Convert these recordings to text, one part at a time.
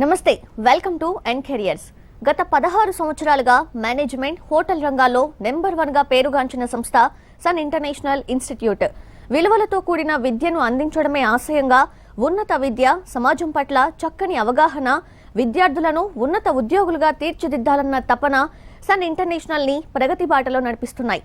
నమస్తే welcome to N careers. గత 16 సంవత్సరాలుగా మేనేజ్మెంట్ హోటల్ రంగాల్లో నెంబర్ 1 గా పేరుగాంచిన సంస్థ సన్ ఇంటర్నేషనల్ ఇన్స్టిట్యూట్. విలువలతో కూడిన విద్యను అందించడమే ఆశయంగా ఉన్నత విద్య, సమాజం పట్ల చక్కని అవగాహన, విద్యార్థులను ఉన్నత ఉద్యోగులుగా తీర్చిదిద్దాలన్న తపన సన్ ఇంటర్నేషనల్ ని ప్రగతి బాటలో నడిపిస్తున్నాయి.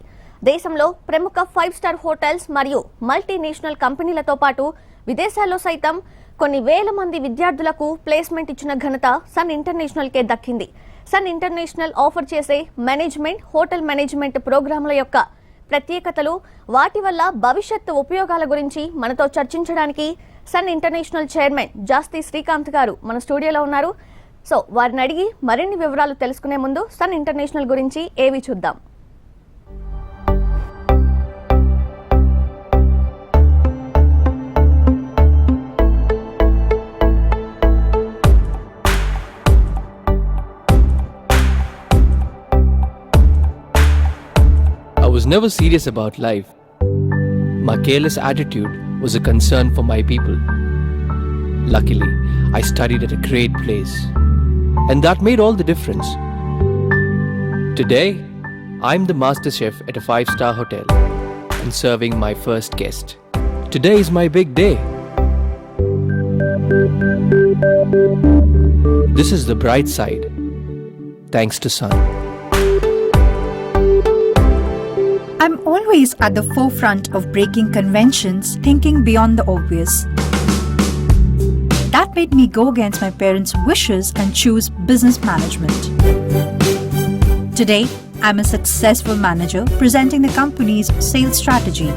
దేశంలో ప్రముఖ 5 స్టార్ హోటల్స్ మరియు మల్టీనేషనల్ కంపెనీలతో పాటు విదేశాల్లో సైతం కొన్ని వేల మంది విద్యార్థులకు ప్లేస్మెంట్ ఇచ్చిన ఘనత సన్ ఇంటర్నేషనల్ కే దక్కింది. సన్ ఇంటర్నేషనల్ ఆఫర్ చేసే మేనేజ్మెంట్, హోటల్ మేనేజ్మెంట్ ప్రోగ్రాంల యొక్క ప్రత్యేకతలు, వాటి వల్ల భవిష్యత్తు ఉపయోగాల గురించి మనతో చర్చించడానికి సన్ ఇంటర్నేషనల్ చైర్మన్ జాస్తి శ్రీకాంత్ గారు మన స్టూడియోలో ఉన్నారు. సో వారిని అడిగి మరిన్ని వివరాలు తెలుసుకునే ముందు సన్ ఇంటర్నేషనల్ గురించి ఏవి చూద్దాం. I was never serious about life. My careless attitude was a concern for my people. Luckily, I studied at a great place, and that made all the difference. Today, I'm the master chef at a 5-star hotel and serving my first guest. Today is my big day. This is the bright side, thanks to Sun. I'm always at the forefront of breaking conventions, thinking beyond the obvious. That made me go against my parents' wishes and choose business management. Today, I'm a successful manager presenting the company's sales strategy.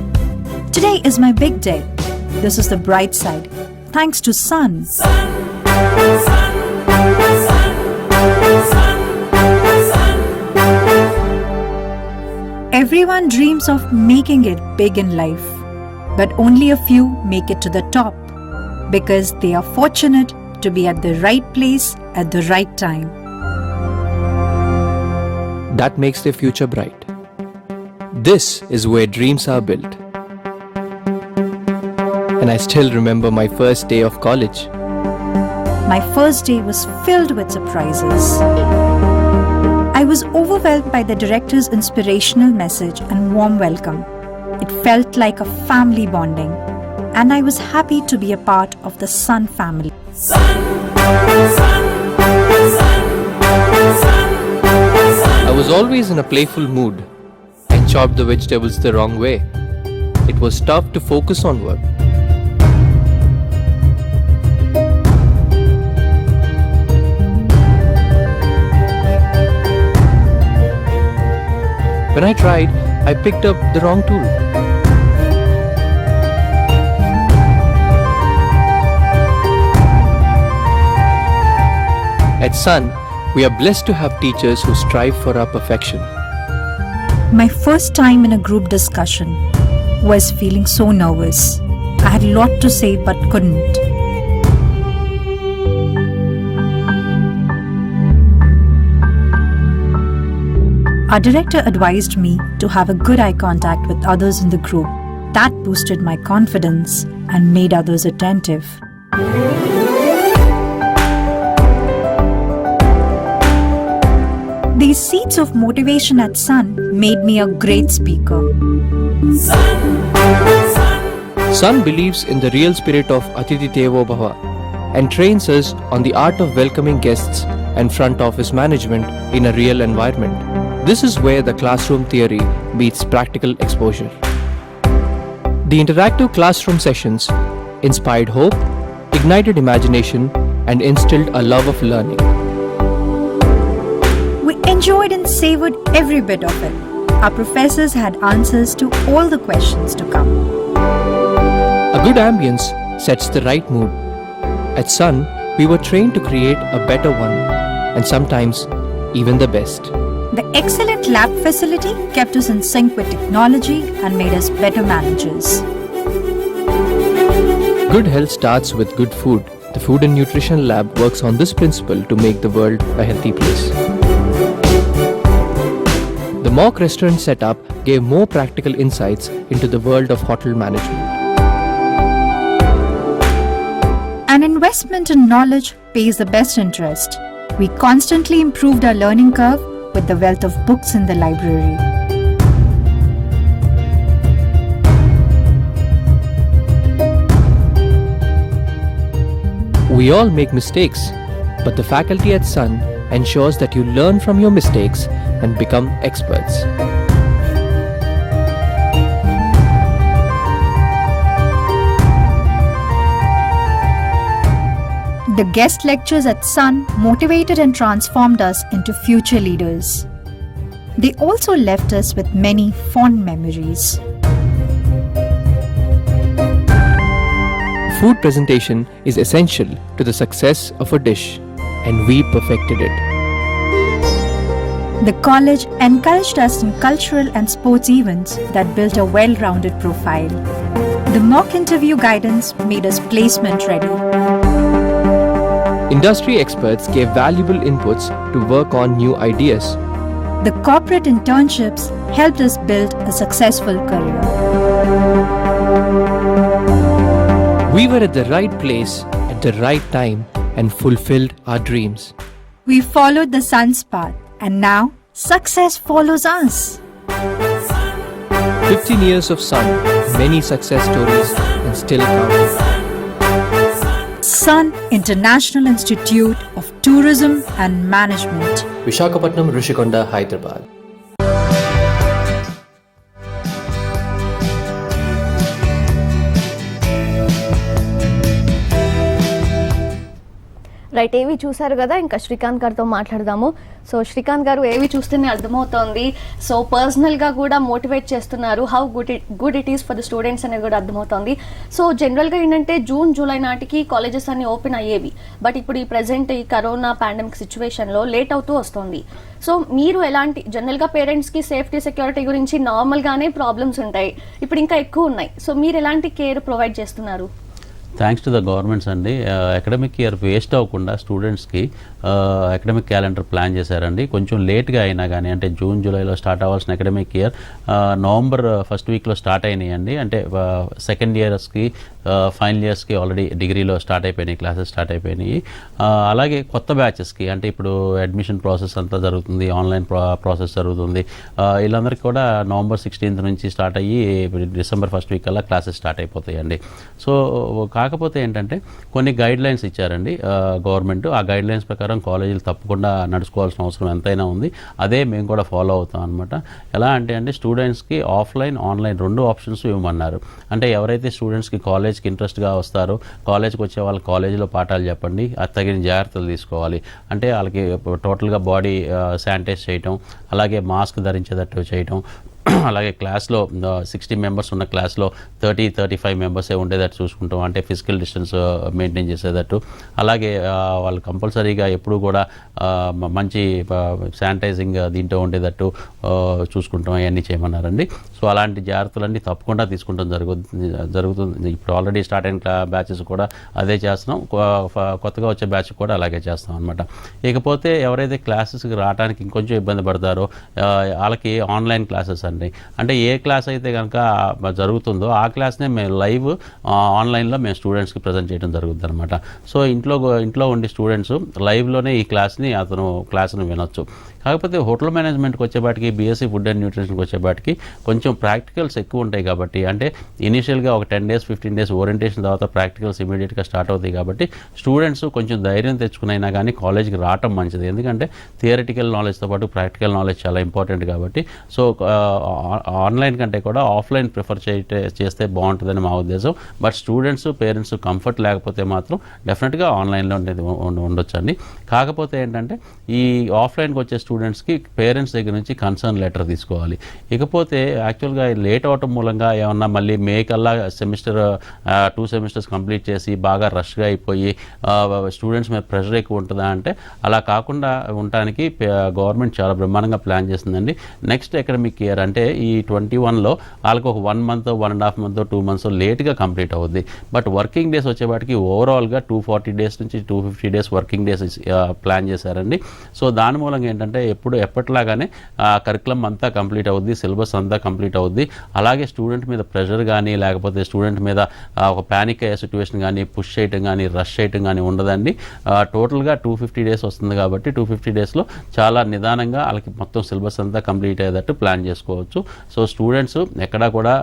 Today is my big day. This is the bright side, thanks to Sun. Everyone dreams of making it big in life, but only a few make it to the top because they are fortunate to be at the right place at the right time. That makes their future bright. This is where dreams are built. And I still remember my first day of college. My first day was filled with surprises. I was overwhelmed by the director's inspirational message and warm welcome. It felt like a family bonding, and I was happy to be a part of the Sun family. I was always in a playful mood and chopped the vegetables the wrong way. It was tough to focus on work. When I tried, I picked up the wrong tool. At Sun, we are blessed to have teachers who strive for our perfection. My first time in a group discussion was feeling so nervous. I had a lot to say but couldn't. Our director advised me to have a good eye contact with others in the group. That boosted my confidence and made others attentive. These seeds of motivation at Sun made me a great speaker. Sun believes in the real spirit of Atithi Devo Bhava and trains us on the art of welcoming guests and front office management in a real environment. This is where the classroom theory meets practical exposure. The interactive classroom sessions inspired hope, ignited imagination, and instilled a love of learning. We enjoyed and savored every bit of it. Our professors had answers to all the questions to come. A good ambience sets the right mood. At Sun, we were trained to create a better one, and sometimes even the best. The excellent lab facility kept us in sync with technology and made us better managers. Good health starts with good food. The Food and Nutrition Lab works on this principle to make the world a healthy place. The mock restaurant setup gave more practical insights into the world of hotel management. And in investment in knowledge pays the best interest. We constantly improved our learning curve with the wealth of books in the library. We all make mistakes, but the faculty at Sun ensures that you learn from your mistakes and become experts. The guest lectures at Sun motivated and transformed us into future leaders. They also left us with many fond memories. Food presentation is essential to the success of a dish, and we perfected it. The college encouraged us in cultural and sports events that built a well-rounded profile. The mock interview guidance made us placement ready. Industry experts gave valuable inputs to work on new ideas. The corporate internships helped us build a successful career. We were at the right place at the right time and fulfilled our dreams. We followed the sun's path, and now success follows us. 15 years of Sun, many success stories, and still counting. Sun International Institute of Tourism and Management. Visakhapatnam, Rishikonda, Hyderabad. Right, ఏవి చూసారు కదా, ఇంకా శ్రీకాంత్ గారితో మాట్లాడదాము. So Srikanth గారు, ఏవి చూస్తేనే అర్థమవుతోంది, సో పర్సనల్గా కూడా మోటివేట్ చేస్తున్నారు, how good it is for the students అనేది కూడా అర్థమవుతోంది. సో జనరల్గా ఏంటంటే జూన్ జూలై నాటికి కాలేజెస్ అన్ని ఓపెన్ అయ్యేవి, బట్ ఇప్పుడు ఈ ప్రెసెంట్ ఈ కరోనా పాండమిక్ సిచ్యువేషన్లో లేట్ అవుతూ వస్తుంది. సో మీరు ఎలాంటి, జనరల్గా పేరెంట్స్కి సేఫ్టీ సెక్యూరిటీ గురించి నార్మల్గానే ప్రాబ్లమ్స్ ఉంటాయి, ఇప్పుడు ఇంకా ఎక్కువ ఉన్నాయి, సో మీరు ఎలాంటి కేర్ ప్రొవైడ్ చేస్తున్నారు? థ్యాంక్స్ టు ద గవర్నమెంట్స్ అండి. అకాడమిక్ ఇయర్ వేస్ట్ అవ్వకుండా స్టూడెంట్స్కి అకాడమిక్ క్యాలెండర్ ప్లాన్ చేశారండి. కొంచెం లేట్గా అయినా కానీ, అంటే జూన్ జూలైలో స్టార్ట్ అవ్వాల్సిన అకాడమిక్ ఇయర్ నవంబర్ ఫస్ట్ వీక్లో స్టార్ట్ అయినాయండి. అంటే సెకండ్ ఇయర్స్కి ఫైనల్ ఇయర్స్కి ఆల్రెడీ డిగ్రీలో స్టార్ట్ అయిపోయినాయి, క్లాసెస్ స్టార్ట్ అయిపోయినాయి. అలాగే కొత్త బ్యాచెస్కి, అంటే ఇప్పుడు అడ్మిషన్ ప్రాసెస్ అంతా జరుగుతుంది, ఆన్లైన్ ప్రాసెస్ జరుగుతుంది. వీళ్ళందరికీ కూడా నవంబర్ 16th నుంచి స్టార్ట్ అయ్యి డిసెంబర్ ఫస్ట్ వీక్ కల్లా క్లాసెస్ స్టార్ట్ అయిపోతాయండి. సో కాకపోతే ఏంటంటే కొన్ని గైడ్ లైన్స్ ఇచ్చారండి గవర్నమెంట్. ఆ గైడ్ లైన్స్ ప్రకారం కాలేజీలు తప్పకుండా నడుచుకోవాల్సిన అవసరం ఎంతైనా ఉంది. అదే మేము కూడా ఫాలో అవుతాం అనమాట. ఎలా అంటే స్టూడెంట్స్కి ఆఫ్లైన్ ఆన్లైన్ 2 ఆప్షన్స్ ఇవ్వమన్నారు. అంటే ఎవరైతే స్టూడెంట్స్కి కాలేజ్కి ఇంట్రెస్ట్గా వస్తారో, కాలేజ్కి వచ్చే వాళ్ళకి కాలేజీలో పాఠాలు చెప్పండి, అది తగిన జాగ్రత్తలు తీసుకోవాలి. అంటే వాళ్ళకి టోటల్గా బాడీ శానిటైజ్ చేయటం, అలాగే మాస్క్ ధరించేటట్టు చేయటం, అలాగే క్లాస్లో 60 మెంబర్స్ ఉన్న క్లాస్లో 30-35 మెంబర్సే ఉండేటట్టు చూసుకుంటాం, అంటే ఫిజికల్ డిస్టెన్స్ మెయింటైన్ చేసేటట్టు. అలాగే వాళ్ళు కంపల్సరీగా ఎప్పుడు కూడా మంచి శానిటైజింగ్ దీంట్లో ఉండేటట్టు చూసుకుంటాం, అవన్నీ చేయమన్నారండి. సో అలాంటి జాగ్రత్తలన్నీ తప్పకుండా తీసుకుంటాం జరుగుతుంది. ఇప్పుడు ఆల్రెడీ స్టార్ట్ అయిన బ్యాచెస్ కూడా అదే చేస్తున్నాం, కొత్తగా వచ్చే బ్యాచ్ కూడా అలాగే చేస్తాం అనమాట. ఇకపోతే ఎవరైతే క్లాసెస్కి రావడానికి ఇంకొంచెం ఇబ్బంది పడతారో వాళ్ళకి ఆన్లైన్ క్లాసెస్ అండి. అంటే ఏ క్లాస్ అయితే కనుక జరుగుతుందో ఆ క్లాస్నే మేము లైవ్ ఆన్లైన్లో మేము స్టూడెంట్స్కి ప్రజెంట్ చేయడం జరుగుతుంది అనమాట. సో ఇంట్లో ఉండి స్టూడెంట్స్ లైవ్లోనే ఈ క్లాస్ని వినొచ్చు. కాకపోతే హోటల్ మేనేజ్మెంట్కి వచ్చేపాటికి, బీఎస్సీ ఫుడ్ అండ్ న్యూట్రిషన్కి వచ్చేపాటికి కొంచెం ప్రాక్టికల్స్ ఎక్కువ ఉంటాయి కాబట్టి, అంటే ఇనీషియల్గా ఒక 10 days 15 days ఓరియంటేషన్ తర్వాత ప్రాక్టికల్స్ ఇమీడియట్గా స్టార్ట్ అవుతాయి కాబట్టి స్టూడెంట్స్ కొంచెం ధైర్యం తెచ్చుకునైనా కానీ కాలేజ్కి రావటం మంచిది. ఎందుకంటే థియరిటికల్ నాలెడ్జ్తో పాటు ప్రాక్టికల్ నాలెడ్జ్ చాలా ఇంపార్టెంట్ కాబట్టి. సో ఆన్లైన్ కంటే కూడా ఆఫ్లైన్ ప్రిఫర్ చేస్తే బాగుంటుందని మా ఉద్దేశం. బట్ స్టూడెంట్స్ పేరెంట్స్ కంఫర్ట్ లేకపోతే మాత్రం డెఫినెట్గా ఆన్లైన్లో ఉండొచ్చండి. కాకపోతే ఏంటంటే ఈ ఆఫ్లైన్కి వచ్చే స్టూడెంట్స్కి పేరెంట్స్ దగ్గర నుంచి కన్సర్న్ లెటర్ తీసుకోవాలి. ఇకపోతే యాక్చువల్గా లేట్ అవటం మూలంగా ఏమన్నా మళ్ళీ మే కల్లా సెమిస్టర్ 2 సెమిస్టర్స్ కంప్లీట్ చేసి బాగా రష్గా అయిపోయి స్టూడెంట్స్ మీద ప్రెషర్ ఎక్కువ ఉంటుందా అంటే అలా కాకుండా ఉండటానికి గవర్నమెంట్ చాలా బ్రహ్మాండంగా ప్లాన్ చేస్తుందండి. నెక్స్ట్ అకాడమిక్ ఇయర్ అంటే ఈ 21లో వాళ్ళకి ఒక 1 month 1.5 month 2 months లేట్గా కంప్లీట్ అవుద్ది. బట్ వర్కింగ్ డేస్ వచ్చేవాటికి ఓవరాల్గా 240 days నుంచి 250 days వర్కింగ్ డేస్ ప్లాన్ చేశారండి. సో దాని మూలంగా ఏంటంటే ఎప్పటిలాగానే కరికులం అంతా కంప్లీట్ అవుద్ది, సిలబస్ అంతా కంప్లీట్ అవుద్ది. అలాగే స్టూడెంట్ మీద ప్రెషర్ కానీ లేకపోతే స్టూడెంట్ మీద ఒక ప్యానిక్ అయ్యే సిచ్యువేషన్ కానీ పుష్ చేయటం కానీ రష్ చేయటం కానీ ఉండదండి. టోటల్గా 250 days వస్తుంది కాబట్టి 250 daysలో చాలా నిదానంగా వాళ్ళకి మొత్తం సిలబస్ అంతా కంప్లీట్ అయ్యేటట్టు ప్లాన్ చేసుకోవచ్చు. సో స్టూడెంట్స్ ఎక్కడా కూడా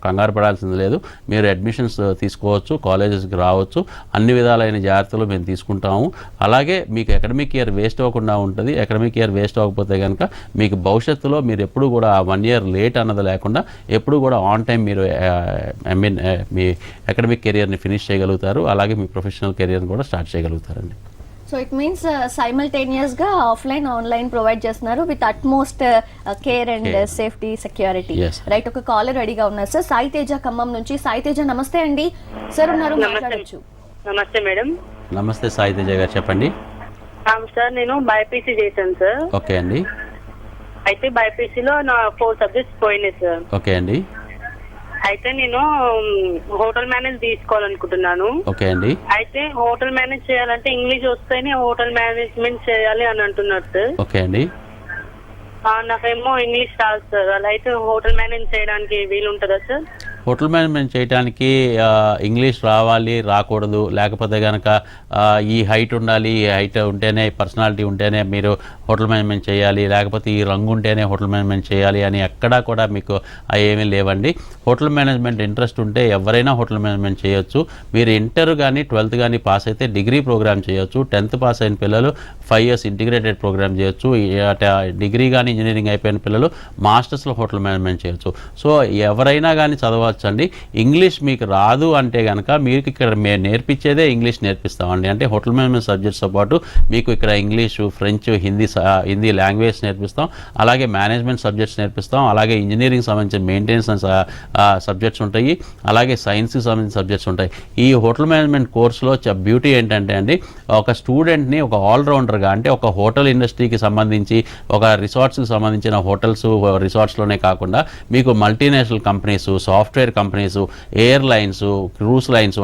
కంగారు పడాల్సింది లేదు. మీరు అడ్మిషన్స్ తీసుకోవచ్చు, కాలేజెస్కి రావచ్చు, అన్ని విధాలైన జాగ్రత్తలు మేము తీసుకుంటాము. అలాగే మీకు అకాడమిక్ ఇయర్ వేస్ట్ అవ్వకుండా ఉంటుంది. అకాడమిక్ ఇయర్ వేస్ట్ అవ్వకపోతే కనుక మీకు భవిష్యత్తులో మీరు ఎప్పుడు కూడా 1 year లేట్ అన్నది లేకుండా ఎప్పుడు కూడా ఆన్ టైం మీరు మీ అకాడమిక్ కెరియర్ని ఫినిష్ చేయగలుగుతారు. అలాగే మీ ప్రొఫెషనల్ కెరియర్ని కూడా స్టార్ట్ చేయగలుగుతారండి. సో ఇట్ మీన్స్ సైమల్టేనియస్ గా ఆఫ్లైన్ ఆన్లైన్ ప్రొవైడ్ చేస్తున్నారు with utmost care and safety security. Right, ఒక కాలర్ రెడీగా ఉన్నారు సార్. సాయి తేజ ఖమ్మం నుంచి. సాయి తేజ నమస్తే అండి. సార్ ఉన్నారు, మాట్లాడొచ్చు. నమస్తే మేడం. నమస్తే సాయి తేజ గారు, చెప్పండి. సార్ నేను బైపీసీ చేశాను సార్. ఓకే అండి. అయితే బైపీసీలో నా 4 subjects పోయినాయి సార్. ఓకే అండి. అయితే నేను హోటల్ మేనేజ్ తీసుకోవాలనుకుంటున్నాను. ఓకే అండి. అయితే హోటల్ మేనేజ్ చేయాలంటే ఇంగ్లీష్ వస్తేనే హోటల్ మేనేజ్మెంట్ చేయాలి అని అంటున్నారు సార్. ఓకే అండి. నాకేమో ఇంగ్లీష్ రాదు సార్. అలా అయితే హోటల్ మేనేజ్ చేయడానికి వీలు ఉంటుందా సార్? హోటల్ మేనేజ్మెంట్ చేయడానికి ఇంగ్లీష్ రావాలి, రాకూడదు, లేకపోతే కనుక ఈ హైట్ ఉండాలి, ఈ హైట్ ఉంటేనే పర్సనాలిటీ ఉంటేనే మీరు హోటల్ మేనేజ్మెంట్ చేయాలి, లేకపోతే ఈ రంగు ఉంటేనే హోటల్ మేనేజ్మెంట్ చేయాలి అని ఎక్కడా కూడా మీకు ఏమీ లేవండి. హోటల్ మేనేజ్మెంట్ ఇంట్రెస్ట్ ఉంటే ఎవరైనా హోటల్ మేనేజ్మెంట్ చేయొచ్చు. మీరు ఇంటర్ కానీ 12th కానీ పాస్ అయితే డిగ్రీ ప్రోగ్రామ్ చేయొచ్చు. 10th పాస్ అయిన పిల్లలు 5 years ఇంటిగ్రేటెడ్ ప్రోగ్రామ్ చేయొచ్చు. డిగ్రీ కానీ ఇంజనీరింగ్ అయిపోయిన పిల్లలు మాస్టర్స్లో హోటల్ మేనేజ్మెంట్ చేయొచ్చు. సో ఎవరైనా కానీ చదవచ్చు అండి. ఇంగ్లీష్ మీకు రాదు అంటే కనుక మీకు ఇక్కడ మేము నేర్పించేదే ఇంగ్లీష్ నేర్పిస్తామండి. అంటే హోటల్ మేనేజ్మెంట్ సబ్జెక్ట్స్తో పాటు మీకు ఇక్కడ ఇంగ్లీషు, ఫ్రెంచ్, హిందీ లాంగ్వేజ్ నేర్పిస్తాం. అలాగే మేనేజ్మెంట్ సబ్జెక్ట్స్ నేర్పిస్తాం. అలాగే ఇంజనీరింగ్ సంబంధించిన మెయింటెనెన్స్ సబ్జెక్ట్స్ ఉంటాయి. అలాగే సైన్స్కి సంబంధించిన సబ్జెక్ట్స్ ఉంటాయి. ఈ హోటల్ మేనేజ్మెంట్ కోర్సులో బ్యూటీ ఏంటంటే అండి, ఒక స్టూడెంట్ని ఒక ఆల్రౌండర్గా, అంటే ఒక హోటల్ ఇండస్ట్రీకి సంబంధించి ఒక రిసార్ట్స్కి సంబంధించిన హోటల్స్ రిసార్ట్స్లోనే కాకుండా మీకు multinational companies, software companies, airlines, cruise lines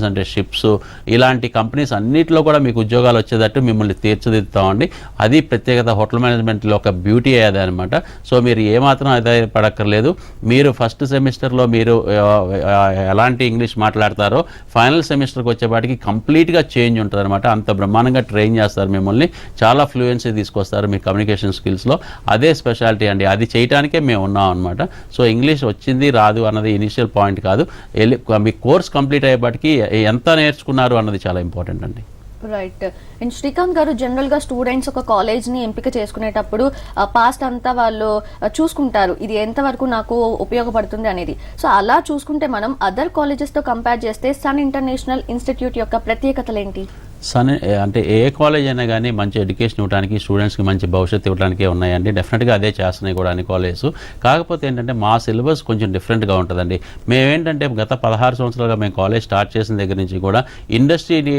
అంటే షిప్స్, ఇలాంటి కంపెనీస్ అన్నింటిలో కూడా మీకు ఉద్యోగాలు వచ్చేటట్టు మిమ్మల్ని తీర్చిదిద్దుతామండి. అది ప్రత్యేకత హోటల్ మేనేజ్మెంట్లో ఒక బ్యూటీ అదే అనమాట. సో మీరు ఏమాత్రం ఆధారపడక్కర్లేదు. మీరు ఫస్ట్ సెమిస్టర్లో మీరు ఎలాంటి ఇంగ్లీష్ మాట్లాడతారో ఫైనల్ సెమిస్టర్కి వచ్చేపాటికి కంప్లీట్గా చేంజ్ ఉంటుంది అనమాట. అంత బ్రహ్మాండంగా ట్రైన్ చేస్తారు మిమ్మల్ని. చాలా ఫ్లూయెన్సీ తీసుకొస్తారు మీ కమ్యూనికేషన్ స్కిల్స్లో. అదే స్పెషాలిటీ అండి. అది చేయడానికే మేము ఉన్నాం అనమాట. సో ఇంగ్లీష్ వచ్చింది రాదు అన్నది ఇనిషియల్ పాయింట్ కాదు. మీ కోర్స్ కంప్లీట్ అయ్యేపాటికి ఎంత నేర్చుకున్నారు అన్నది చాలా ఇంపార్టెంట్ అండి. రైట్. అండ్ శ్రీకాంత్ గారు, జనరల్ గా స్టూడెంట్స్ ఒక కాలేజ్ ని ఎంపిక చేసుకునేటప్పుడు పాస్ట్ అంతా వాళ్ళు చూసుకుంటారు, ఇది ఎంత వరకు నాకు ఉపయోగపడుతుంది అనేది. సో అలా చూసుకుంటే మనం అదర్ కాలేజెస్ తో కంపేర్ చేస్తే సన్ ఇంటర్నేషనల్ ఇన్స్టిట్యూట్ యొక్క ప్రత్యేకతలు ఏంటి? అంటే ఏ కాలేజ్ అయినా కానీ మంచి ఎడ్యుకేషన్ ఇవ్వడానికి, స్టూడెంట్స్కి మంచి భవిష్యత్తు ఇవ్వడానికే ఉన్నాయండి. డెఫినెట్గా అదే చేస్తున్నాయి కూడా అన్ని కాలేజెస్. కాకపోతే ఏంటంటే మా సిలబస్ కొంచెం డిఫరెంట్గా ఉంటుందండి. మేమేంటంటే గత 16 సంవత్సరాలుగా మేము కాలేజ్ స్టార్ట్ చేసిన దగ్గర నుంచి కూడా ఇండస్ట్రీని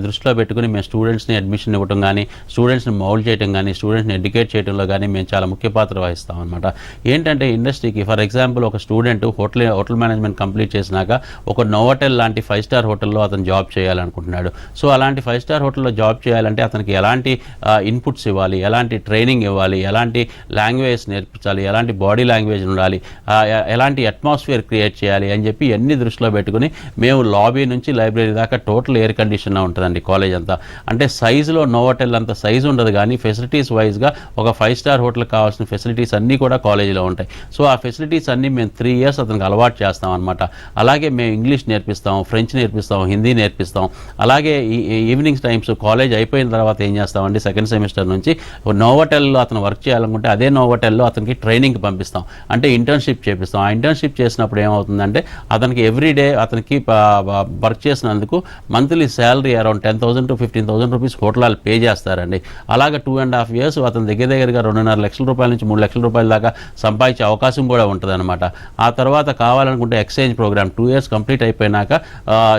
దృష్టిలో పెట్టుకుని మేము స్టూడెంట్స్ని అడ్మిషన్ ఇవ్వడం కానీ, స్టూడెంట్స్ని మౌల్డ్ చేయడం కానీ, స్టూడెంట్స్ని ఎడ్యుకేట్ చేయడంలో కానీ మేము చాలా ముఖ్య పాత్ర వహిస్తాం అనమాట. ఏంటంటే ఇండస్ట్రీకి ఫర్ ఎగ్జాంపుల్ ఒక స్టూడెంట్ హోటల్ మేనేజ్మెంట్ కంప్లీట్ చేసినాక ఒక నోవాటెల్ లాంటి 5 star హోటల్లో అతను జాబ్ చేయాలనుకుంటున్నాడు. సో అలాంటి 5 star హోటల్లో జాబ్ చేయాలంటే అతనికి ఎలాంటి ఇన్పుట్స్ ఇవ్వాలి, ఎలాంటి ట్రైనింగ్ ఇవ్వాలి, ఎలాంటి లాంగ్వేజ్ నేర్పించాలి, ఎలాంటి బాడీ లాంగ్వేజ్ ఉండాలి, ఎలాంటి అట్మాస్ఫియర్ క్రియేట్ చేయాలి అని చెప్పి అన్ని దృష్టిలో పెట్టుకుని మేము లాబీ నుంచి లైబ్రరీ దాకా టోటల్ ఎయిర్ కండిషన్ ఉంటుందండి కాలేజ్ అంతా. అంటే సైజులో నోవాటెల్ అంత సైజు ఉండదు, కానీ ఫెసిలిటీస్ వైజ్గా ఒక 5 star హోటల్కి కావాల్సిన ఫెసిలిటీస్ అన్నీ కూడా కాలేజీలో ఉంటాయి. సో ఆ ఫెసిలిటీస్ అన్నీ మేము 3 years అతనికి అలవాటు చేస్తాం అనమాట. అలాగే మేము ఇంగ్లీష్ నేర్పిస్తాం, ఫ్రెంచ్ నేర్పిస్తాం, హిందీ నేర్పిస్తాం. అలాగే ఈవినింగ్ టైమ్స్ కాలేజ్ అయిపోయిన తర్వాత ఏం చేస్తామండి, సెకండ్ సెమిస్టర్ నుంచి నోవాటెల్లో అతను వర్క్ చేయాలనుకుంటే అదే నోవాటెల్లో అతనికి ట్రైనింగ్కి పంపిస్తాం. అంటే ఇంటర్న్షిప్ చేపిస్తాం. ఆ ఇంటర్న్షిప్ చేసినప్పుడు ఏమవుతుందంటే అతనికి ఎవ్రీడే అతనికి వర్క్ చేసినందుకు monthly salary around 10,000 to 15,000 rupees hotel pay చేస్తారండి. అలాగే 2.5 years అతని దగ్గరగా 2.5 లక్షల రూపాయల నుంచి 3 లక్షల రూపాయల దాకా సంపాదించే అవకాశం కూడా ఉంటుంది అనమాట. ఆ తర్వాత కావాలనుకుంటే ఎక్స్చేంజ్ ప్రోగ్రామ్ 2 years కంప్లీట్ అయిపోయినాక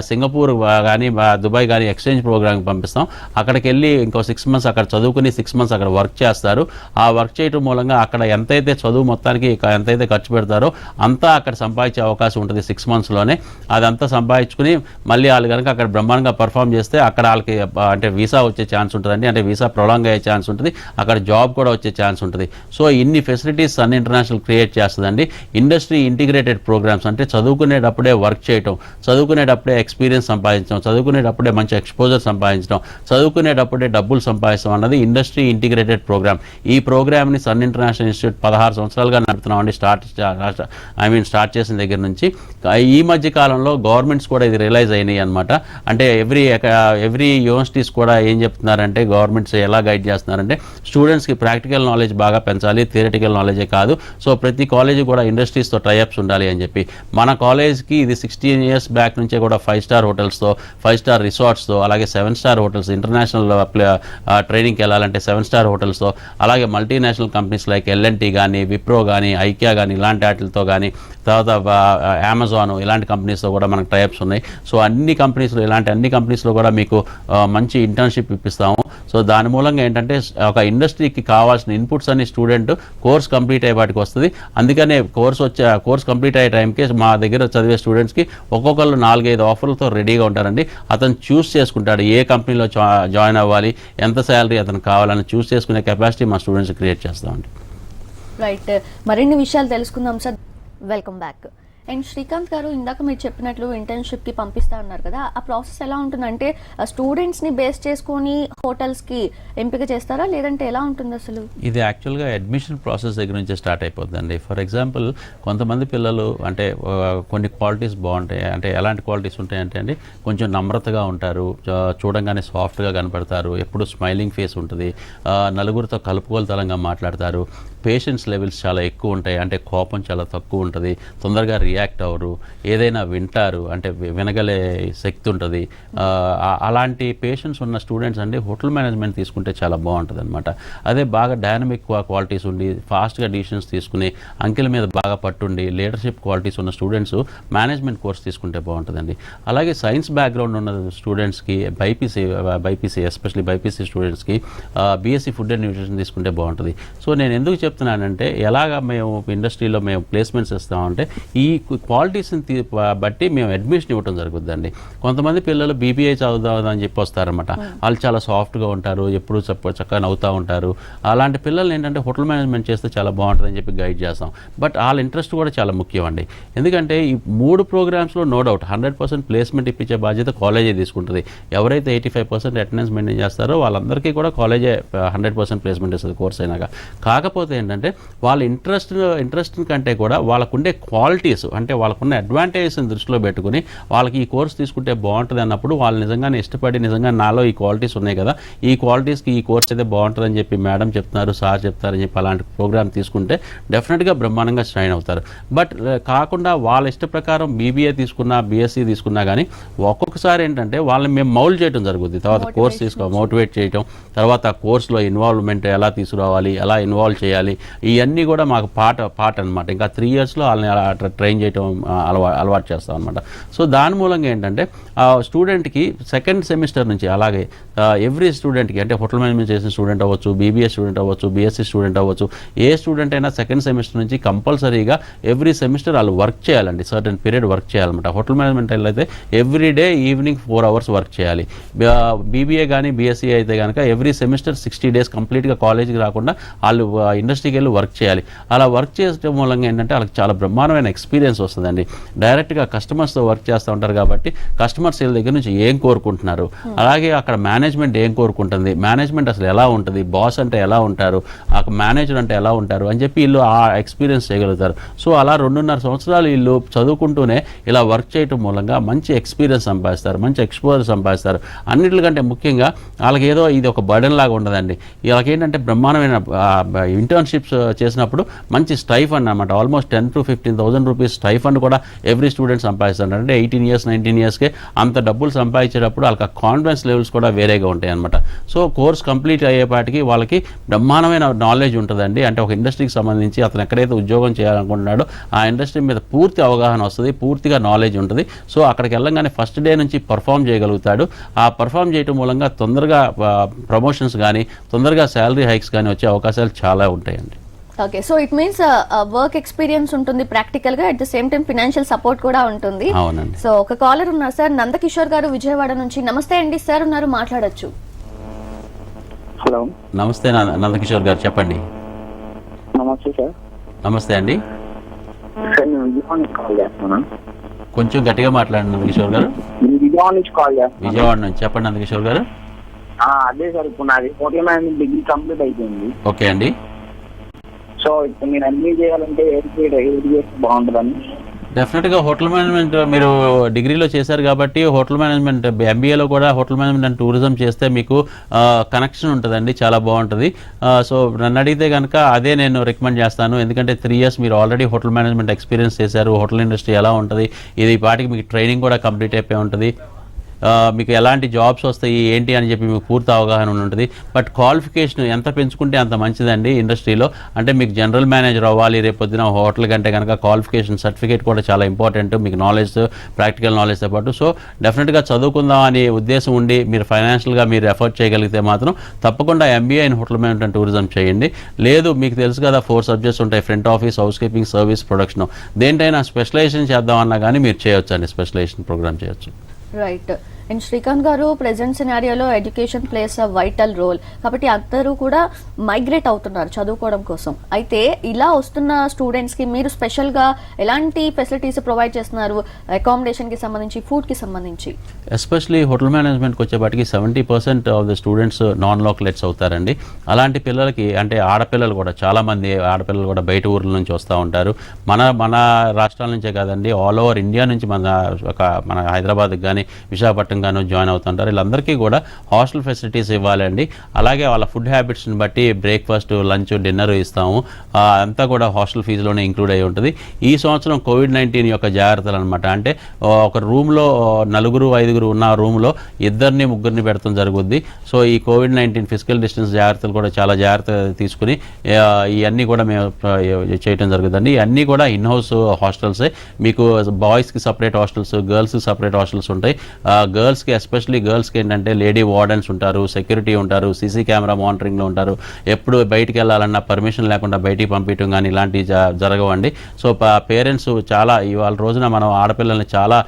సింగపూర్ కానీ దుబాయ్ కానీ ఎక్స్చేంజ్ ప్రోగ్రామ్కి పంపిస్తాం. అక్కడికి వెళ్ళి ఇంకో 6 months అక్కడ చదువుకుని 6 months అక్కడ వర్క్ చేస్తారు. ఆ వర్క్ చేయడం మూలంగా అక్కడ ఎంతైతే చదువు మొత్తానికి ఎంతైతే ఖర్చు పెడతారో అంతా అక్కడ సంపాదించే అవకాశం ఉంటుంది 6 monthsలోనే. అదంతా సంపాదించుకుని మళ్ళీ వాళ్ళు కనుక అక్కడ బ్రహ్మాండంగా పర్ఫామ్ చేస్తే అక్కడ వాళ్ళకి అంటే వీసా వచ్చే ఛాన్స్ ఉంటుందండి. అంటే వీసా ప్రొలాంగ్ అయ్యే ఛాన్స్ ఉంటుంది, అక్కడ జాబ్ కూడా వచ్చే ఛాన్స్ ఉంటుంది. సో ఇన్ని ఫెసిలిటీస్ సన్ ఇంటర్నేషనల్ క్రియేట్ చేస్తుందండి. ఇండస్ట్రీ ఇంటిగ్రేటెడ్ ప్రోగ్రామ్స్ అంటే చదువుకునేటప్పుడే వర్క్ చేయటం, చదువుకునేటప్పుడే ఎక్స్పీరియన్స్ సంపాదించడం, చదువుకునేటప్పుడే మంచి ఎక్స్పోజర్ సంపాదించడం, చదువుకునేటప్పుడే డబ్బులు సంపాదించడం అన్నది ఇండస్ట్రీ ఇంటిగ్రేటెడ్ ప్రోగ్రామ్. ఈ ప్రోగ్రామ్ని సన్ ఇంటర్నేషనల్ ఇన్స్టిట్యూట్ 16 సంవత్సరాలుగా నడుపుతున్నామండి. స్టార్ట్ చేసిన దగ్గర నుంచి. ఈ మధ్య కాలంలో గవర్నమెంట్స్ కూడా ఇది రియలైజ్ అయినాయి అనమాట. అంటే ఎవ్రీ యూనివర్సిటీస్ కూడా ఏం చెప్తున్నారంటే గవర్నమెంట్స్ ఎలా గైడ్ చేస్తున్నారంటే స్టూడెంట్స్కి ప్రాక్టికల్ నాలెడ్జ్ బాగా పెంచాలి, థియరిటికల్ నాలెడ్జే కాదు. సో ప్రతి కాలేజీ కూడా ఇండస్ట్రీస్తో టైఅప్స్ ఉండాలి అని చెప్పి మన కాలేజ్కి ఇది 16 years బ్యాక్ నుంచే కూడా 5-star హోటల్స్తో, 5-star రిసార్ట్స్తో, అలాగే 7-star హోటల్స్, ఇంటర్నేషనల్ ట్రైనింగ్కి వెళ్ళాలంటే 7-star హోటల్స్తో, అలాగే మల్టీనేషనల్ కంపెనీస్ లైక్ ఎల్ఎన్టీ కానీ, విప్రో కానీ, ఐకియా కానీ ఇలాంటి వాటితో కానీ, తర్వాత అమెజాన్ ఇలాంటి కంపెనీస్తో కూడా మనకు టైఅప్స్ ఉన్నాయి. సో అన్ని కంపెనీస్లో కూడా మీకు మంచి ఇంటర్న్షిప్ ఇప్పిస్తాము. సో దాని మూలంగా ఏంటంటే ఒక ఇండస్ట్రీకి కావాల్సిన ఇన్పుట్స్ అన్ని స్టూడెంట్ కోర్స్ కంప్లీట్ అయ్యే వాటికి వస్తుంది. అందుకనే కోర్స్ కంప్లీట్ అయ్యే టైంకి మా దగ్గర చదివే స్టూడెంట్స్కి ఒక్కొక్కళ్ళు 4-5 ఆఫర్లతో రెడీగా ఉంటారండి. అతను చూస్ చేసుకుంటాడు ఏ కంపెనీలో జాయిన్ అవ్వాలి, ఎంత శాలరీ అతను కావాలని చూస్ చేసుకునే కెపాసిటీ మా స్టూడెంట్స్ క్రియేట్ చేస్తామండి. రైట్, మరిన్ని విషయాలు తెలుసుకుందాం sir. Welcome back. And Srikanth గారు, ఇందాక మీరు చెప్పినట్లు ఇంటర్న్షిప్కి పంపిస్తా ఉన్నారు కదా, ఆ ప్రాసెస్ ఎలా ఉంటుందంటే స్టూడెంట్స్ని బేస్ చేసుకొని హోటల్స్కి ఎంపిక చేస్తారా, లేదంటే ఎలా ఉంటుంది అసలు? ఇది యాక్చువల్గా అడ్మిషన్ ప్రాసెస్ దగ్గర నుంచి స్టార్ట్ అయిపోతుందండి. ఫర్ ఎగ్జాంపుల్ కొంతమంది పిల్లలు అంటే కొన్ని క్వాలిటీస్ బాగుంటాయి. అంటే ఎలాంటి క్వాలిటీస్ ఉంటాయంటే అండి, కొంచెం నమ్రతగా ఉంటారు, చూడంగానే సాఫ్ట్గా కనపడతారు, ఎప్పుడు స్మైలింగ్ ఫేస్ ఉంటుంది, నలుగురితో కలుపుకోలుతలంగా మాట్లాడతారు, పేషెన్స్ లెవెల్స్ చాలా ఎక్కువ ఉంటాయి, అంటే కోపం చాలా తక్కువ ఉంటుంది, తొందరగా రియాక్ట్ అవ్వరు, ఏదైనా వింటారు, అంటే వినగలే శక్తి ఉంటుంది. అలాంటి పేషెన్స్ ఉన్న స్టూడెంట్స్ అండి హోటల్ మేనేజ్మెంట్ తీసుకుంటే చాలా బాగుంటుంది అనమాట. అదే బాగా డైనమిక్ క్వాలిటీస్ ఉండి ఫాస్ట్గా డిసిషన్స్ తీసుకుని అంకెల మీద బాగా పట్టుండి లీడర్షిప్ క్వాలిటీస్ ఉన్న స్టూడెంట్స్ మేనేజ్మెంట్ కోర్స్ తీసుకుంటే బాగుంటుందండి. అలాగే సైన్స్ బ్యాక్గ్రౌండ్ ఉన్న స్టూడెంట్స్కి బైపీసీ ఎస్పెషల్లీ బైపీసీ స్టూడెంట్స్కి బీఎస్సీ ఫుడ్ అండ్ న్యూట్రిషన్ తీసుకుంటే బాగుంటుంది. సో నేను ఎందుకు చెప్తున్నానంటే ఎలాగా మేము ఇండస్ట్రీలో మేము ప్లేస్మెంట్స్ ఇస్తామంటే ఈ క్వాలిటీస్ని బట్టి మేము అడ్మిషన్ ఇవ్వడం జరుగుతుందండి. కొంతమంది పిల్లలు బీబీఐ చదువుదామని చెప్పి వస్తారనమాట. వాళ్ళు చాలా సాఫ్ట్గా ఉంటారు, ఎప్పుడు చక్కగా నవ్వుతూ ఉంటారు. అలాంటి పిల్లలు ఏంటంటే హోటల్ మేనేజ్మెంట్ చేస్తే చాలా బాగుంటుందని చెప్పి గైడ్ చేస్తాం. బట్ వాళ్ళ ఇంట్రెస్ట్ కూడా చాలా ముఖ్యం అండి. ఎందుకంటే ఈ 3 ప్రోగ్రామ్స్లో నో డౌట్ 100% ప్లేస్మెంట్ ఇప్పించే బాధ్యత కాలేజే తీసుకుంటుంది. ఎవరైతే 85% అటెండెన్స్ మెయింటైన్ చేస్తారో వాళ్ళందరికీ కూడా కాలేజే 100% ప్లేస్మెంట్ ఇస్తుంది కోర్స్ అయినాక. కాకపోతే ఏంటంటే వాళ్ళ ఇంట్రెస్ట్ కంటే కూడా వాళ్ళకుండే క్వాలిటీస్ అంటే వాళ్ళకున్న అడ్వాంటేజెస్ని దృష్టిలో పెట్టుకుని వాళ్ళకి ఈ కోర్స్ తీసుకుంటే బాగుంటుంది అన్నప్పుడు వాళ్ళు నిజంగానే ఇష్టపడి నిజంగా నాలో ఈ క్వాలిటీస్ ఉన్నాయి కదా, ఈ క్వాలిటీస్కి ఈ కోర్స్ అయితే బాగుంటుందని చెప్పి మేడం చెప్తున్నారు, సార్ చెప్తారని చెప్పి అలాంటి ప్రోగ్రామ్ తీసుకుంటే డెఫినెట్గా బ్రహ్మాండంగా స్ట్రైన్ అవుతారు. బట్ కాకుండా వాళ్ళ ఇష్ట ప్రకారం బీబీఏ తీసుకున్నా బీఎస్సీ తీసుకున్నా కానీ ఒక్కొక్కసారి ఏంటంటే వాళ్ళని మేము మౌల్డ్ చేయడం జరుగుతుంది. తర్వాత కోర్స్ మోటివేట్ చేయడం, తర్వాత కోర్సులో ఇన్వాల్వ్మెంట్ ఎలా తీసుకురావాలి, ఎలా ఇన్వాల్వ్ చేయాలి, ఇవన్నీ కూడా మాకు పార్ట్ అనమాట. ఇంకా 3 yearsలో వాళ్ళని అలా ట్రైన్ చేయడం అలవాటు చేస్తాం అనమాట. సో దాని మూలంగా ఏంటంటే స్టూడెంట్కి సెకండ్ సెమిస్టర్ నుంచి అలాగే ఎవ్రీ స్టూడెంట్కి అంటే హోటల్ మేనేజ్మెంట్ చేసిన స్టూడెంట్ అవ్వచ్చు, బీబీఏ స్టూడెంట్ అవ్వచ్చు, బీఎస్సీ స్టూడెంట్ అవ్వచ్చు, ఏ స్టూడెంట్ అయినా సెకండ్ సెమిస్టర్ నుంచి కంపల్సరీగా ఎవ్రీ సెమిస్టర్ వాళ్ళు వర్క్ చేయాలండి. సర్టెన్ పీరియడ్ వర్క్ చేయాలన్నమాట. హోటల్ మేనేజ్మెంట్ అయితే every day evening 4 hours work చేయాలి. బీబీఏ కానీ బీఎస్సీ అయితే కనుక ఎవ్రీ సెమిస్టర్ 60 days కంప్లీట్గా కాలేజీకి రాకుండా వాళ్ళు ఇండస్ట్రీకి వెళ్ళి వర్క్ చేయాలి. అలా వర్క్ చేయడం మూలంగా ఏంటంటే వాళ్ళకి చాలా బ్రహ్మాండమైన ఎక్స్పీరియన్స్ వస్తుందండి. డైరెక్ట్గా కస్టమర్స్తో వర్క్ చేస్తూ ఉంటారు కాబట్టి కస్టమర్స్ వీళ్ళ దగ్గర నుంచి ఏం కోరుకుంటున్నారు, అలాగే అక్కడ మేనేజ్మెంట్ ఏం కోరుకుంటుంది, మేనేజ్మెంట్ అసలు ఎలా ఉంటుంది, బాస్ అంటే ఎలా ఉంటారు, ఆ మేనేజర్ అంటే ఎలా ఉంటారు అని చెప్పి వీళ్ళు ఆ ఎక్స్పీరియన్స్ చేయగలుగుతారు. సో అలా 2.5 సంవత్సరాలు వీళ్ళు చదువుకుంటూనే ఇలా వర్క్ చేయడం మూలంగా మంచి ఎక్స్పీరియన్స్ సంపాదిస్తారు, మంచి ఎక్స్పోజర్ సంపాదిస్తారు. అన్నిటికంటే ముఖ్యంగా వాళ్ళకి ఏదో ఇది ఒక బర్డెన్ లాగా ఉండదండి. వీళ్ళకి ఏంటంటే బ్రహ్మాండమైన ఇంటర్న్షిప్స్ చేసినప్పుడు మంచి స్టైఫండ్ అనమాట. ఆల్మోస్ట్ 10,000 to 15,000 రూపీస్ స్టైఫండ్ కూడా ఎవ్రీ స్టూడెంట్ సంపాదిస్తారు. అంటే 18 years 19 yearsకే అంత డబ్బులు సంపాదించేటప్పుడు వాళ్ళకి కాన్ఫిడెన్స్ లెవెల్స్ కూడా వేరే వేరేగా ఉంటాయి అనమాట. సో కోర్స్ కంప్లీట్ అయ్యేపాటికి వాళ్ళకి బ్రహ్మాండమైన నాలెడ్జ్ ఉంటుందండి. అంటే ఒక ఇండస్ట్రీకి సంబంధించి అతను ఎక్కడైతే ఉద్యోగం చేయాలనుకుంటున్నాడో ఆ ఇండస్ట్రీ మీద పూర్తి అవగాహన వస్తుంది, పూర్తిగా నాలెడ్జ్ ఉంటుంది. సో అక్కడికి వెళ్ళంగానే ఫస్ట్ డే నుంచి పర్ఫామ్ చేయగలుగుతాడు. ఆ పర్ఫామ్ చేయడం మూలంగా తొందరగా ప్రమోషన్స్ కానీ తొందరగా శాలరీ హైక్స్ కానీ వచ్చే అవకాశాలు చాలా ఉంటాయండి. Okay, so it means work experience ఉంటుంది ప్రాక్టికల్ గా, at the same time financial support కూడా ఉంటుంది. అవునండి. సో ఒక కాలర్ ఉన్నారు సార్, నందకిషోర్ గారు విజయవాడ నుంచి. నమస్తే అండి సార్, ఉన్నారు, మాట్లాడొచ్చు. హలో, నమస్తే నందకిషోర్ గారు, చెప్పండి. నమస్తే సార్. నమస్తే అండి. సార్ నేను విజయవాడ నుంచి కాల్ చేస్తున్నాను. కొంచెం గట్టిగా మాట్లాడండి నందకిషోర్ గారు. నేను విజయవాడ నుంచి కాల్ చేస్తున్నాను. విజయవాడ నుంచి చెప్పండి నందకిషోర్ గారు. అదే సార్, ఇప్పుడు నాది హోటల్ మేనేజ్మెంట్ డిగ్రీ కంప్లీట్ అయిపోయింది. ఓకే అండి. సో ఇప్పుడు మీరు అన్ని చేయాలంటే ఏది చేస్తే బాగుంటుందని. డెఫినెట్గా హోటల్ మేనేజ్మెంట్ మీరు డిగ్రీలో చేశారు కాబట్టి హోటల్ మేనేజ్మెంట్ ఎంబీఏలో కూడా హోటల్ మేనేజ్మెంట్ అండ్ టూరిజం చేస్తే మీకు కనెక్షన్ ఉంటుందండి, చాలా బాగుంటుంది. సో నన్ను అడిగితే కనుక అదే నేను రికమెండ్ చేస్తాను. ఎందుకంటే 3 years మీరు ఆల్రెడీ హోటల్ మేనేజ్మెంట్ ఎక్స్పీరియన్స్ చేశారు. హోటల్ ఇండస్ట్రీ ఎలా ఉంటుంది, ఇది పాటికి మీకు ట్రైనింగ్ కూడా కంప్లీట్ అయిపోయి ఉంటుంది. మీకు ఎలాంటి జాబ్స్ వస్తాయి ఏంటి అని చెప్పి మీకు పూర్తి అవగాహన ఉంటుంది. బట్ క్వాలిఫికేషన్ ఎంత పెంచుకుంటే అంత మంచిదండి ఇండస్ట్రీలో. అంటే మీకు జనరల్ మేనేజర్ అవ్వాలి రేపొద్దున హోటల్ కంటే కనుక క్వాలిఫికేషన్ సర్టిఫికేట్ కూడా చాలా ఇంపార్టెంట్, మీకు నాలెడ్జ్, ప్రాక్టికల్ నాలెడ్జ్తో పాటు. సో డెఫినెట్గా చదువుకుందాం అనే ఉద్దేశం ఉండి మీరు ఫైనాన్షియల్గా మీరు ఎఫర్ట్ చేయగలిగితే మాత్రం తప్పకుండా MBA in hotel management and tourism చేయండి. లేదు మీకు తెలుసు కదా 4 subjects ఉంటాయి, front office, housekeeping, service, production. దేంటైనా స్పెషలైజేషన్ చేద్దామన్నా కానీ మీరు చేయొచ్చు అండి, స్పెషలైజేషన్ ప్రోగ్రామ్ చేయొచ్చు. రైట్. అండ్ శ్రీకాంత్ గారు, ప్రెసెంట్ సినారియోలో education plays a vital role కాబట్టి అందరూ కూడా మైగ్రేట్ అవుతున్నారు చదువుకోవడం కోసం. అయితే ఇలా వస్తున్న స్టూడెంట్స్ కి మీరు స్పెషల్ గా ఎలాంటి ఫెసిలిటీస్ ప్రొవైడ్ చేస్తున్నారు, అకామిడేషన్ కి సంబంధించి, ఫుడ్ కి సంబంధించి? ఎస్పెషలీ హోటల్ మేనేజ్మెంట్కి వచ్చేపాటికి 70% ఆఫ్ ద స్టూడెంట్స్ నాన్ లోకలెట్స్ అవుతారండి. అలాంటి పిల్లలకి, అంటే ఆడపిల్లలు కూడా చాలామంది ఆడపిల్లలు కూడా బయట ఊర్ల నుంచి వస్తూ ఉంటారు. మన రాష్ట్రాల నుంచే కాదండి, ఆల్ ఓవర్ ఇండియా నుంచి మన హైదరాబాద్కి కానీ విశాఖపట్నం గాను జాయిన్ అవుతుంటారు. వీళ్ళందరికీ కూడా హాస్టల్ ఫెసిలిటీస్ ఇవ్వాలండి. అలాగే వాళ్ళ ఫుడ్ హ్యాబిట్స్ని బట్టి బ్రేక్ఫాస్ట్, లంచ్, డిన్నర్ ఇస్తాము. అంతా కూడా హాస్టల్ ఫీజులోనే ఇంక్లూడ్ అయి ఉంటుంది. ఈ సంవత్సరం COVID-19 యొక్క జాగ్రత్తలు అనమాట. అంటే ఒక రూమ్లో 4-5 ఉన్న రూమ్లో 2-3 పెడతాం జరుగుద్ది. సో ఈ COVID-19 ఫిజికల్ డిస్టెన్స్ జాగ్రత్తలు కూడా చాలా జాగ్రత్తగా తీసుకుని ఇవన్నీ కూడా మేము చేయడం జరుగుతుందండి. ఇవన్నీ కూడా ఇన్ హౌస్ హాస్టల్సే. మీకు బాయ్స్కి సపరేట్ హాస్టల్స్, గర్ల్స్కి సపరేట్ హాస్టల్స్ ఉంటాయి. గర్ల్స్కి, ఎస్పెషల్లీ గర్ల్స్కి ఏంటంటే లేడీ వార్డెన్స్ ఉంటారు, సెక్యూరిటీ ఉంటారు, సీసీ కెమెరా మానిటరింగ్లో ఉంటారు. ఎప్పుడు బయటికి వెళ్ళాలన్నా పర్మిషన్ లేకుండా బయటికి పంపించడం కానీ ఇలాంటివి జరగవండి. సో పేరెంట్స్ చాలా ఇవాళ రోజున మనం ఆడపిల్లల్ని చాలా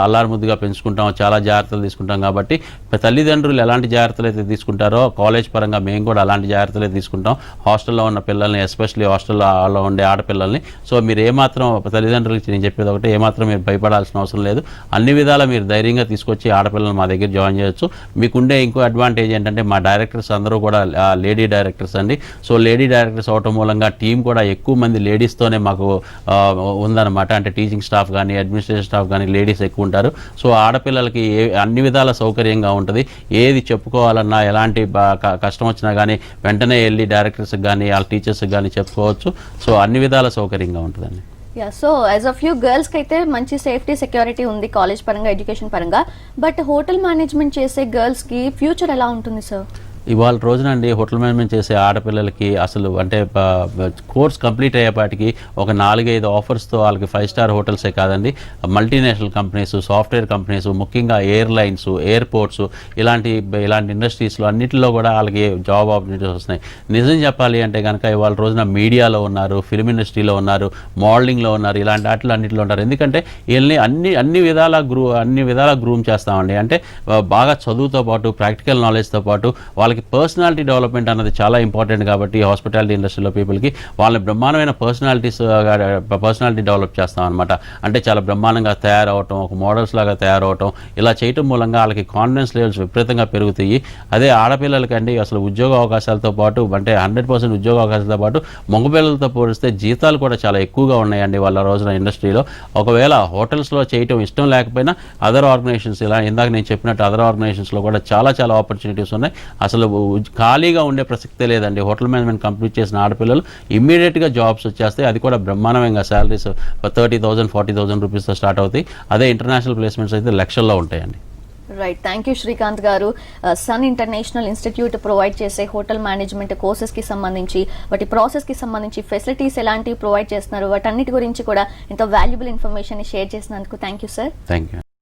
అల్లారుముద్దుగా పెంచుకుంటాం, చాలా జాగ్రత్తలు తీసుకుంటాం. కాబట్టి తల్లిదండ్రులు ఎలాంటి జాగ్రత్తలు అయితే తీసుకుంటారో కాలేజ్ పరంగా మేము కూడా అలాంటి జాగ్రత్తలే తీసుకుంటాం హాస్టల్లో ఉన్న పిల్లల్ని, ఎస్పెషల్లీ హాస్టల్లో ఉండే ఆడపిల్లల్ని. సో మీరు ఏమాత్రం తల్లిదండ్రులకి నేను చెప్పేది ఒకటి, ఏమాత్రం మీరు భయపడాల్సిన అవసరం లేదు. అన్ని విధాలా మీరు ధైర్యంగా తీసుకొచ్చి ఆడపిల్లలు మా దగ్గర జాయిన్ చేయొచ్చు. మీకుండే ఇంకో అడ్వాంటేజ్ ఏంటంటే మా డైరెక్టర్స్ అందరూ కూడా లేడీ డైరెక్టర్స్ అండి. సో లేడీ డైరెక్టర్స్ అవటం మూలంగా టీం కూడా ఎక్కువ మంది లేడీస్తోనే మాకు ఉందన్నమాట. అంటే టీచింగ్ స్టాఫ్ కానీ, అడ్మినిస్ట్రేషన్ స్టాఫ్ కానీ లేడీస్ ఎక్కువ ఉంటారు. సో ఆడపిల్లలకి అన్ని విధాల సౌకర్యంగా ఉంటుంది. ఏది చెప్పుకోవాలన్నా, ఎలాంటి కష్టం వచ్చినా కానీ వెంటనే వెళ్ళి డైరెక్టర్స్కి కానీ వాళ్ళ టీచర్స్కి కానీ చెప్పుకోవచ్చు. సో అన్ని విధాల సౌకర్యంగా ఉంటుందండి. So as a few girls కి అయితే మంచి సేఫ్టీ, సెక్యూరిటీ ఉంది కాలేజ్ పరంగా, ఎడ్యుకేషన్ పరంగా. బట్ హోటల్ మేనేజ్మెంట్ చేసే గర్ల్స్ కి ఫ్యూచర్ ఎలా ఉంటుంది సార్? ఇవాళ రోజునండి హోటల్ మేనేజ్మెంట్ చేసే ఆడపిల్లలకి అసలు అంటే కోర్స్ కంప్లీట్ అయ్యేపాటికి ఒక 4-5 ఆఫర్స్తో వాళ్ళకి 5-star హోటల్సే కాదండి, మల్టీనేషనల్ కంపెనీస్, సాఫ్ట్వేర్ కంపెనీస్, ముఖ్యంగా ఎయిర్లైన్స్, ఎయిర్పోర్ట్స్, ఇలాంటి ఇండస్ట్రీస్లో అన్నింటిలో కూడా వాళ్ళకి జాబ్ ఆపర్చునిటీస్ వస్తున్నాయి. నిజం చెప్పాలి అంటే కనుక ఇవాళ రోజున మీడియాలో ఉన్నారు, ఫిల్మ్ ఇండస్ట్రీలో ఉన్నారు, మోడలింగ్లో ఉన్నారు, ఇలాంటి అన్నింటిలో ఉంటారు. ఎందుకంటే వీళ్ళని అన్ని విధాలా గ్రూమ్ చేస్తామండి. అంటే బాగా చదువుతో పాటు, ప్రాక్టికల్ నాలెడ్జ్తో పాటు వాళ్ళకి పర్సనాలిటీ డెవలప్మెంట్ అన్నది చాలా ఇంపార్టెంట్. కాబట్టి హాస్పిటాలిటీ ఇండస్ట్రీలో పీపుల్కి వాళ్ళని బ్రహ్మాండమైన పర్సనాలిటీ డెవలప్ చేస్తాం అనమాట. అంటే చాలా బ్రహ్మాండంగా తయారవటం, ఒక మోడల్స్ లాగా తయారవటం, ఇలా చేయటం మూలంగా వాళ్ళకి కాన్ఫిడెన్స్ లెవెల్స్ విపరీతంగా పెరుగుతాయి. అదే ఆడపిల్లలకండి అసలు ఉద్యోగ అవకాశాలతో పాటు, అంటే 100% ఉద్యోగ అవకాశాలతో పాటు మగపిల్లలతో పోలిస్తే జీతాలు కూడా చాలా ఎక్కువగా ఉన్నాయండి వాళ్ళ రోజున ఇండస్ట్రీలో. ఒకవేళ హోటల్స్లో చేయటం ఇష్టం లేకపోయినా అదర్ ఆర్గనైజేషన్స్, ఇలా ఇందాక నేను చెప్పినట్టు అదర్ ఆర్గనైజేషన్స్లో కూడా చాలా ఆపర్చునిటీస్ ఉన్నాయి. అసలు ఖాళీగా ఉండే ప్రసక్తే లేదండి. హోటల్ మేనేజ్మెంట్ కంప్లీట్ చేసిన ఆడపిల్లలు ఇమ్మీడియట్గా జాబ్స్ వచ్చేస్తాయి. అది కూడా బ్రహ్మాండంగా శాలరీస్ 30,000, 40,000 రూపీస్తో స్టార్ట్ అవుతాయి. అదే ఇంటర్నేషనల్ ప్లేస్మెంట్స్ అయితే లక్షల్లో ఉంటాయండి. రైట్, థ్యాంక్ యూ శ్రీకాంత్ గారు. సన్ ఇంటర్నేషనల్ ఇన్స్టిట్యూట్ ప్రొవైడ్ చేసే హోటల్ మేనేజ్మెంట్ కోర్సెస్ కి సంబంధించి, వాటి ప్రాసెస్ కి సంబంధించి ఫెసిలిటీస్ ఎలాంటివి ప్రొవైడ్ చేస్తున్నారు, వాటన్నిటి గురించి కూడా ఎంతో వాల్యుబుల్ ఇన్ఫర్మేషన్ షేర్ చేసినందుకు thank you sir. Thank you.